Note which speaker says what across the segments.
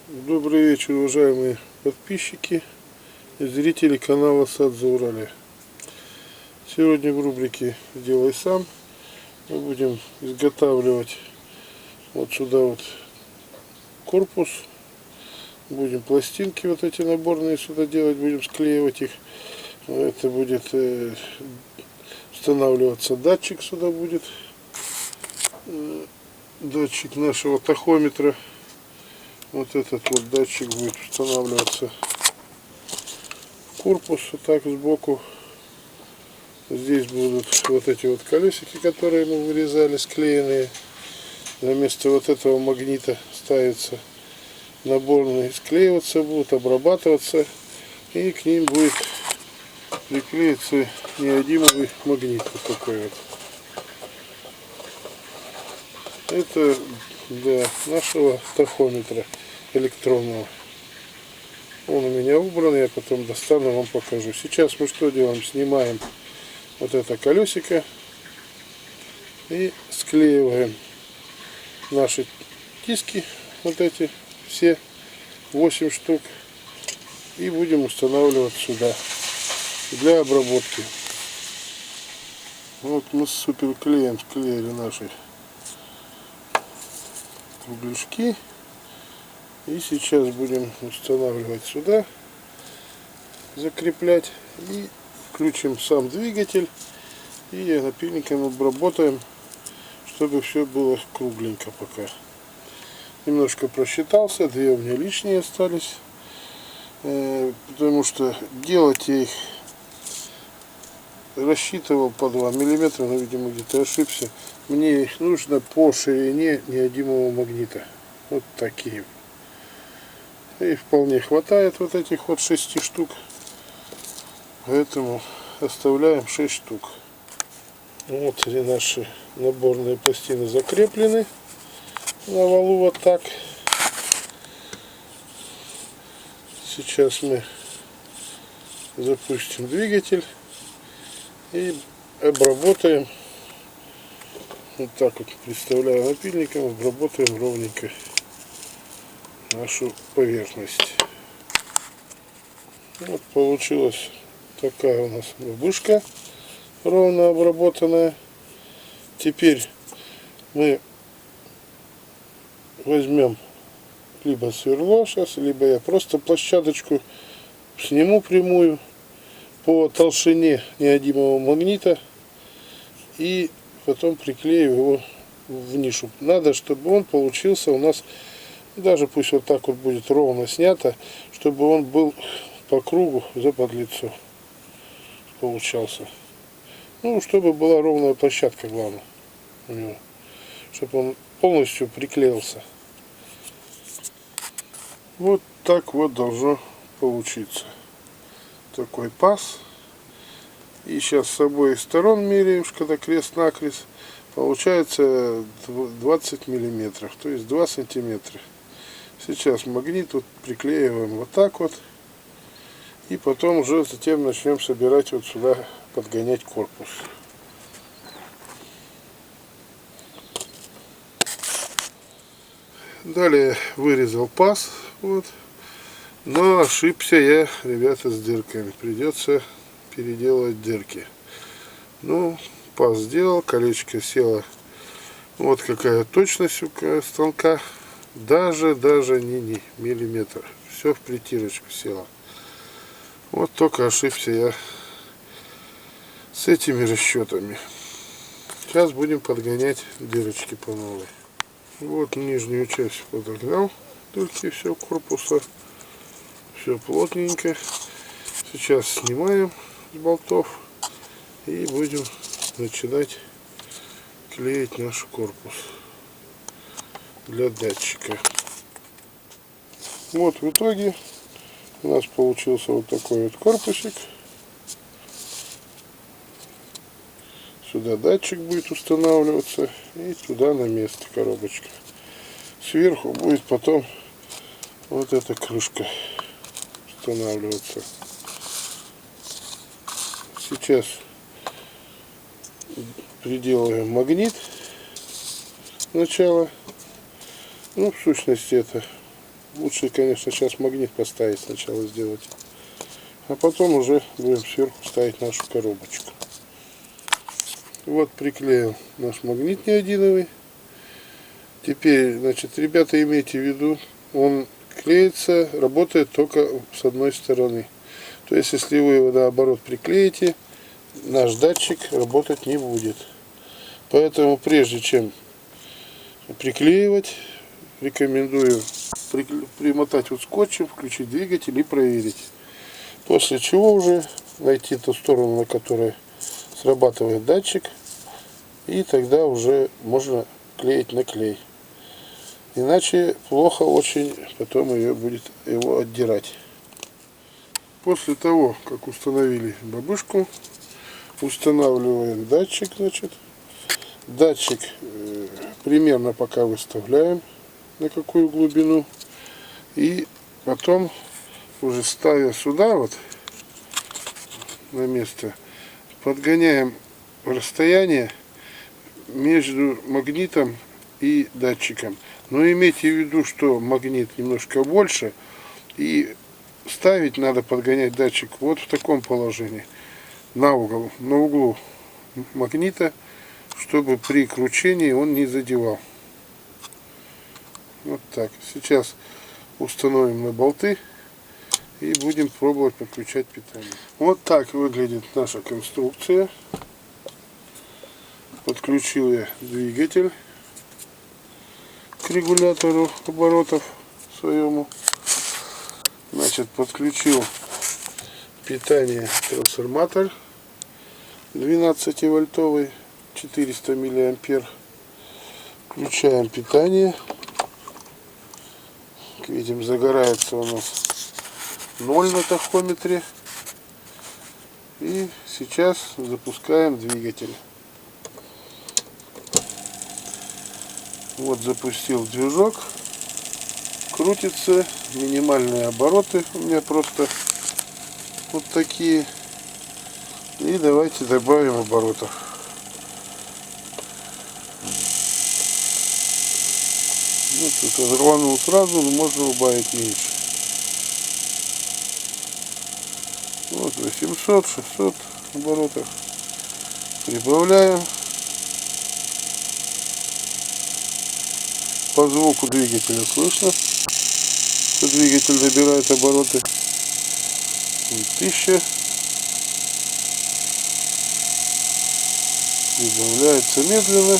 Speaker 1: Добрый вечер, уважаемые подписчики и зрители канала Сад Зауралья. Сегодня в рубрике «Сделай сам» мы будем изготавливать вот сюда вот корпус. Будем пластинки вот эти наборные сюда делать, будем склеивать их. Это будет устанавливаться датчик, сюда будет датчик нашего тахометра. Вот этот вот датчик будет устанавливаться в корпус, вот так сбоку. Здесь будут вот эти вот колесики, которые мы вырезали, склеенные. На место вот этого магнита ставится наборные, склеиваться будут, обрабатываться, и к ним будет приклеиться неодимовый магнит вот такой вот. Это для нашего тахометра электронного. Он у меня убран, я потом достану, вам покажу. Сейчас мы что делаем? Снимаем вот это колесико и склеиваем наши диски, вот эти все 8 штук, и будем устанавливать сюда для обработки. Вот мы с суперклеем склеили наши кругляшки, и сейчас будем устанавливать сюда, закреплять, и включим сам двигатель и напильником обработаем, чтобы все было кругленько. Пока немножко просчитался, 2 у меня лишние остались, потому что делать я их рассчитывал по 2 миллиметра, но видимо где-то ошибся. Мне их нужно по ширине неодимового магнита, вот такие, и вполне хватает вот этих вот 6 штук, поэтому оставляем 6 штук. Вот и наши наборные пластины закреплены на валу вот так. Сейчас мы запустим двигатель и обработаем, вот так вот, представляю напильником, обработаем ровненько нашу поверхность. Вот получилась такая у нас бабушка, ровно обработанная. Теперь мы возьмем либо сверло сейчас, либо я просто площадочку сниму прямую по толщине неодимового магнита и потом приклею его в нишу. Надо, чтобы он получился у нас, даже пусть вот так вот будет ровно снято, чтобы он был по кругу за подлицо получался. Ну, чтобы была ровная площадка, главное у него, чтобы он полностью приклеился. Вот так вот должно получиться такой паз. И сейчас с обоих сторон меряем, когда крест-накрест, получается 20 миллиметров, то есть 2 сантиметра. Сейчас магнит вот приклеиваем вот так вот, и потом уже затем начнем собирать вот сюда, подгонять корпус. Далее вырезал паз, вот, но ошибся я, ребята, с дырками, придется переделать дырки. Ну, паз сделал, колечко село, вот какая точность у станка, даже не миллиметр, все в притирочку село. Вот только ошибся я с этими расчетами. Сейчас будем подгонять дырочки по новой. Вот нижнюю часть подогнал, дырки все корпуса, все плотненько. Сейчас снимаем с болтов и будем начинать клеить наш корпус для датчика. Вот в итоге у нас получился вот такой вот корпусик. Сюда датчик будет устанавливаться и туда на место коробочка. Сверху будет потом вот эта крышка устанавливаться. Сейчас приделаем магнит сначала. Ну, в сущности, это лучше, конечно, сейчас магнит поставить сначала сделать. А потом уже будем сверху ставить нашу коробочку. Вот приклеил наш магнит неодиновый. Теперь, значит, ребята, имейте в виду, он клеится, работает только с одной стороны. То есть, если вы его наоборот приклеите, наш датчик работать не будет. Поэтому, прежде чем приклеивать, рекомендую примотать вот скотчем, включить двигатель и проверить. После чего уже найти ту сторону, на которой срабатывает датчик, и тогда уже можно клеить на клей. Иначе плохо очень потом его отдирать. После того, как установили бабушку, устанавливаем датчик. Значит, датчик примерно пока выставляем, на какую глубину. И потом, уже ставя сюда вот на место, подгоняем расстояние между магнитом и датчиком. Но имейте в виду, что магнит немножко больше, и ставить надо, подгонять датчик вот в таком положении, на углу магнита, чтобы при кручении он не задевал. Вот так. Сейчас установим на болты и будем пробовать подключать питание. Вот так выглядит наша конструкция. Подключил я двигатель к регулятору оборотов своему. Значит, подключил питание, трансформатор 12-вольтовый, 400 миллиампер. Включаем питание. Как видим, загорается у нас 0 на тахометре. И сейчас запускаем двигатель. Вот запустил движок. Крутится. Минимальные обороты у меня просто вот такие. И давайте добавим оборотов. Ну, тут рванул сразу, но можно убавить меньше. Вот 800-600 оборотов. Прибавляем. По звуку двигателя слышно, что двигатель набирает обороты. 1000. Прибавляется медленно.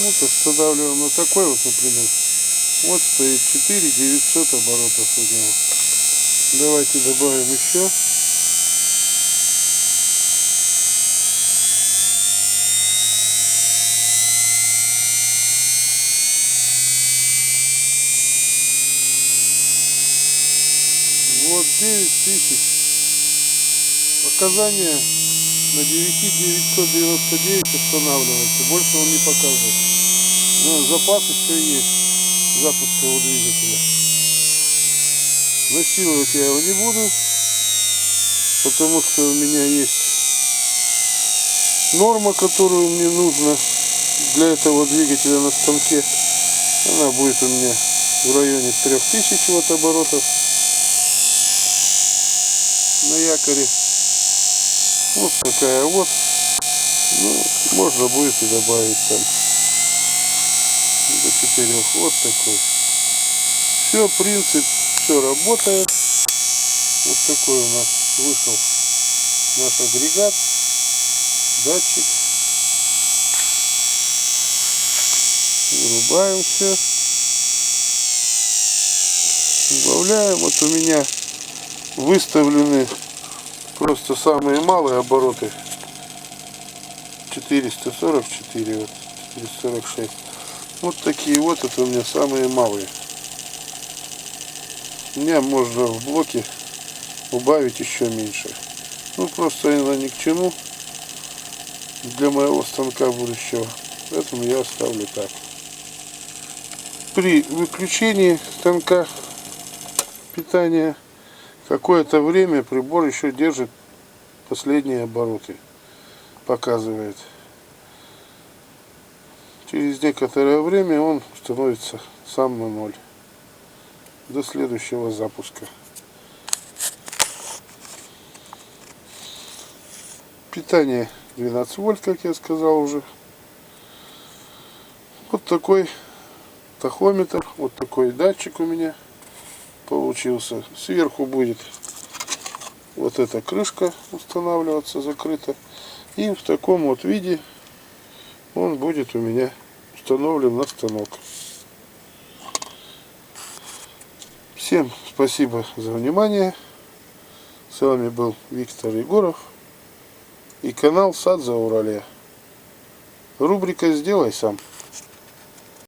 Speaker 1: Вот устанавливаем на такой вот, например. Вот стоит 4900 оборотов у него. Давайте добавим еще. Вот 9000. Показания на 9999 устанавливается. Больше он не покажет. Но запас еще есть запуска у двигателя. Насиловать я его не буду, потому что у меня есть норма, которую мне нужно для этого двигателя на станке. Она будет у меня в районе 3000 вот оборотов на якоре. Вот такая вот. Ну, можно будет и добавить там до 4. Вот такой. Все, принцип, все работает. Вот такой у нас вышел наш агрегат, датчик. Вырубаем все. Убавляем. Вот у меня выставлены просто самые малые обороты. 444, вот 446. Вот такие вот, это у меня самые малые. У меня можно в блоке убавить еще меньше. Ну просто она ни к чему для моего станка будущего. Поэтому я оставлю так. при выключении станка питания какое-то время прибор еще держит последние обороты, показывает. Через некоторое время он становится сам на ноль до следующего запуска. Питание 12 вольт, как я сказал уже. Вот такой тахометр, вот такой датчик у меня получился. Сверху будет вот эта крышка устанавливаться, закрыта. И в таком вот виде он будет у меня установлен на станок. Всем спасибо за внимание. С вами был Виктор Егоров и канал Сад за Урале. Рубрика «Сделай сам».